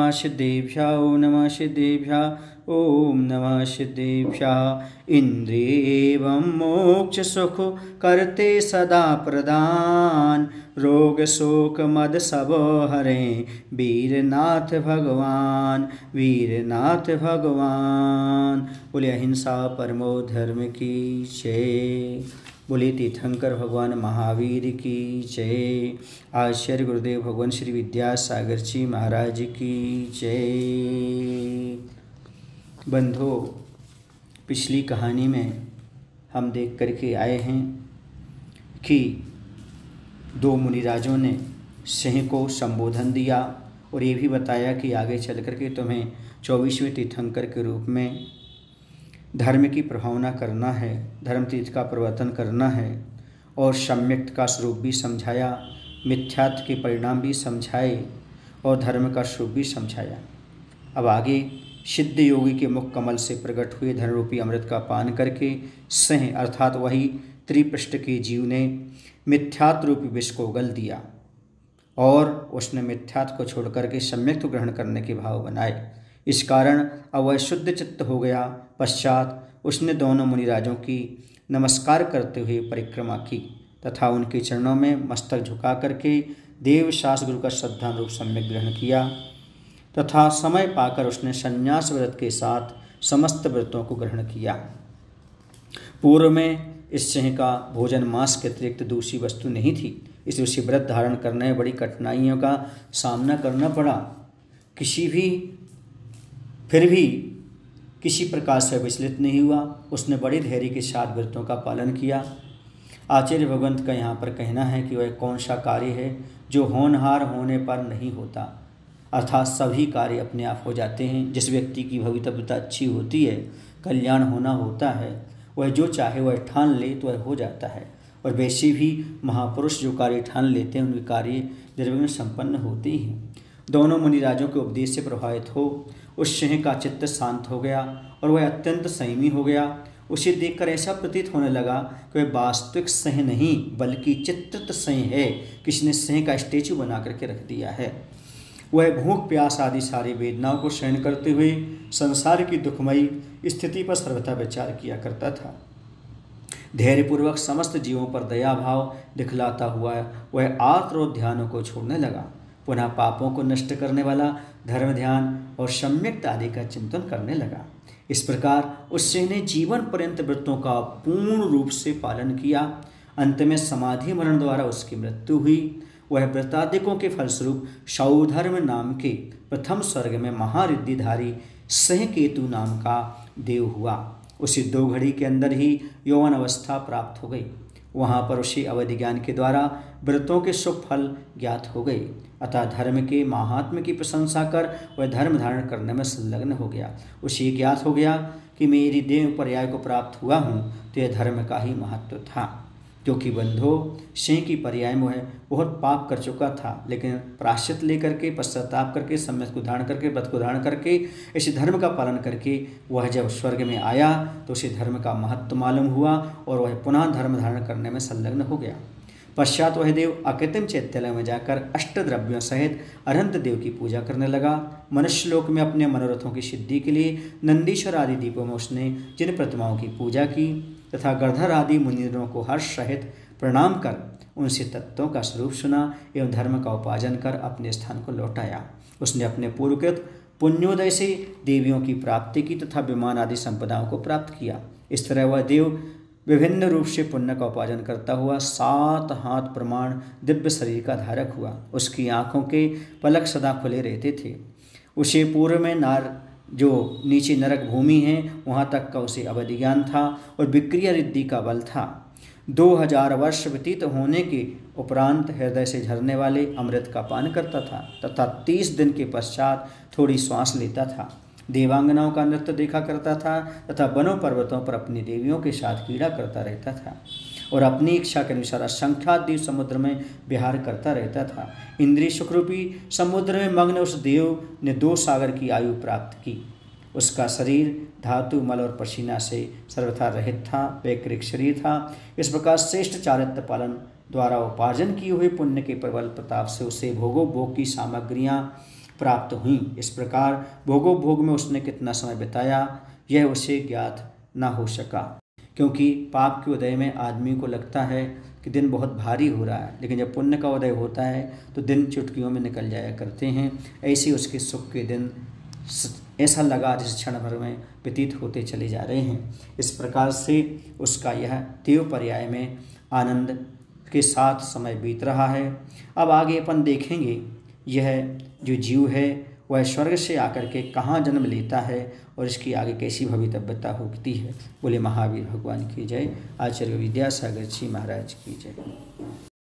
नमः सिद्धेभ्यः ओम नमः सिद्धेभ्यः ओम नमः सिद्धेभ्यः। इंद्रिय एवं मोक्ष सुख करते सदा प्रदान, रोग शोक मद सब हरें वीरनाथ भगवान, वीरनाथ भगवान। बोले अहिंसा परमो धर्म की जय। बोले तीर्थंकर भगवान महावीर की जय। आचार्य गुरुदेव भगवान श्री विद्यासागर जी महाराज की जय। बंधो, पिछली कहानी में हम देख करके आए हैं कि दो मुनिराजों ने सिंह को संबोधन दिया और ये भी बताया कि आगे चल करके तुम्हें 24वें तीर्थंकर के रूप में धर्म की प्रभावना करना है, धर्म तीर्थ का प्रवर्तन करना है, और सम्यक्त का स्वरूप भी समझाया, मिथ्यात्व के परिणाम भी समझाए और धर्म का स्वरूप भी समझाया। अब आगे सिद्ध योगी के मुख कमल से प्रकट हुए धर्म रूपी अमृत का पान करके सिंह अर्थात वही त्रिपृष्ठ के जीव ने मिथ्यात्व रूपी विष को उगल दिया और उसने मिथ्यात्व को छोड़ करके सम्यक्त ग्रहण करने के भाव बनाए। इस कारण अब वह शुद्ध चित्त हो गया। पश्चात उसने दोनों मुनिराजों की नमस्कार करते हुए परिक्रमा की तथा उनके चरणों में मस्तक झुका करके देवशास गुरु का श्रद्धानुरूप सम्यक ग्रहण किया तथा समय पाकर उसने संन्यास व्रत के साथ समस्त व्रतों को ग्रहण किया। पूर्व में इस सिंह का भोजन मांस के अतिरिक्त दूसरी वस्तु नहीं थी, इसलिए उसे व्रत धारण करने में बड़ी कठिनाइयों का सामना करना पड़ा। फिर भी किसी प्रकार से विचलित नहीं हुआ। उसने बड़े धैर्य के साथ व्रतों का पालन किया। आचार्य भगवंत का यहाँ पर कहना है कि वह कौन सा कार्य है जो होनहार होने पर नहीं होता, अर्थात सभी कार्य अपने आप हो जाते हैं। जिस व्यक्ति की भवितव्यता अच्छी होती है, कल्याण होना होता है, वह जो चाहे वह ठान ले तो वह हो जाता है। और वैसे भी महापुरुष जो कार्य ठान लेते हैं उनके कार्य निर्विघ्न संपन्न होते ही हैं। दोनों मुनिराजों के उपदेश से प्रभावित हो उस सिंह का चित्त शांत हो गया और वह अत्यंत संयमी हो गया। उसे देखकर ऐसा प्रतीत होने लगा कि वह वास्तविक सिंह नहीं बल्कि चित्रित सिंह है, किसी ने सिंह का स्टेचू बना करके रख दिया है। वह भूख प्यास आदि सारी वेदनाओं को सहन करते हुए संसार की दुखमयी स्थिति पर सर्वथा विचार किया करता था। धैर्यपूर्वक समस्त जीवों पर दया भाव दिखलाता हुआ वह आर्त ध्यानों को छोड़ने लगा। पुनः पापों को नष्ट करने वाला धर्म ध्यान और सम्यक्त आदि का चिंतन करने लगा। इस प्रकार उस सिंह ने जीवन पर्यंत व्रतों का पूर्ण रूप से पालन किया। अंत में समाधि मरण द्वारा उसकी मृत्यु हुई। वह व्रतादिकों के फलस्वरूप सौधर्म नाम के प्रथम स्वर्ग में महारिद्धिधारी सिंह केतु नाम का देव हुआ। उसी 2 घड़ी के अंदर ही यौवन अवस्था प्राप्त हो गई। वहाँ पर उसी अवधि ज्ञान के द्वारा व्रतों के शुभ फल ज्ञात हो गए। अतः धर्म के महात्म्य की प्रशंसा कर वह धर्म धारण करने में संलग्न हो गया। उसे ज्ञात हो गया कि मेरी देव पर्याय को प्राप्त हुआ हूँ तो यह धर्म का ही महत्व था। क्योंकि बंधो सिंह की पर्याय में वह बहुत पाप कर चुका था, लेकिन प्रायश्चित लेकर के पश्चाताप करके सम्यक को धारण करके व्रत को धारण करके इस धर्म का पालन करके वह जब स्वर्ग में आया तो उसे धर्म का महत्व मालूम हुआ और वह पुनः धर्म धारण करने में संलग्न हो गया। पश्चात वह देव अकृत्रिम चैत्यालय में जाकर अष्टद्रव्यों सहित अनंत देव की पूजा करने लगा। मनुष्य लोक में अपने मनोरथों की सिद्धि के लिए नंदीश्वर आदि दीपों में उसने जिन प्रतिमाओं की पूजा की तथा गणधर आदि मुनिजनों को हर्ष सहित प्रणाम कर उनसे तत्वों का स्वरूप सुना एवं धर्म का उपार्जन कर अपने स्थान को लौटाया। उसने अपने पूर्वकृत पुण्योदय से देवियों की प्राप्ति की तथा विमान आदि संपदाओं को प्राप्त किया। इस तरह वह देव विभिन्न रूप से पुण्य का उपार्जन करता हुआ 7 हाथ प्रमाण दिव्य शरीर का धारक हुआ। उसकी आँखों के पलक सदा खुले रहते थे। उसे पूर्व में जो नीचे नरक भूमि है वहाँ तक का उसे अवधि ज्ञान था और विक्रिया रिद्धि का बल था। 2000 वर्ष व्यतीत होने के उपरांत हृदय से झरने वाले अमृत का पान करता था तथा 30 दिन के पश्चात थोड़ी श्वास लेता था। देवांगनाओं का नृत्य देखा करता था तथा वनों पर्वतों पर अपनी देवियों के साथ क्रीड़ा करता रहता था और अपनी इच्छा के अनुसार असंख्यात समुद्र में विहार करता रहता था। इंद्रिय सुखरूपी समुद्र में मग्न उस देव ने 2 सागर की आयु प्राप्त की। उसका शरीर धातु मल और पसीना से सर्वथा रहित था, वैकृत शरीर था। इस प्रकार श्रेष्ठ चारित्र पालन द्वारा उपार्जन किए हुए पुण्य के प्रबल प्रताप से उसे भोगों भोग की सामग्रियाँ प्राप्त हुई। इस प्रकार भोगोपभोग में उसने कितना समय बिताया यह उसे ज्ञात न हो सका, क्योंकि पाप के उदय में आदमी को लगता है कि दिन बहुत भारी हो रहा है, लेकिन जब पुण्य का उदय होता है तो दिन चुटकियों में निकल जाया करते हैं। ऐसे उसके सुख के दिन ऐसा लगा जिस क्षण भर में व्यतीत होते चले जा रहे हैं। इस प्रकार से उसका यह देव पर्याय में आनंद के साथ समय बीत रहा है। अब आगे अपन देखेंगे यह जो जीव है वह स्वर्ग से आकर के कहाँ जन्म लेता है और इसकी आगे कैसी भवितव्यता होती है। बोले महावीर भगवान की जय। आचार्य विद्यासागर जी महाराज की जय।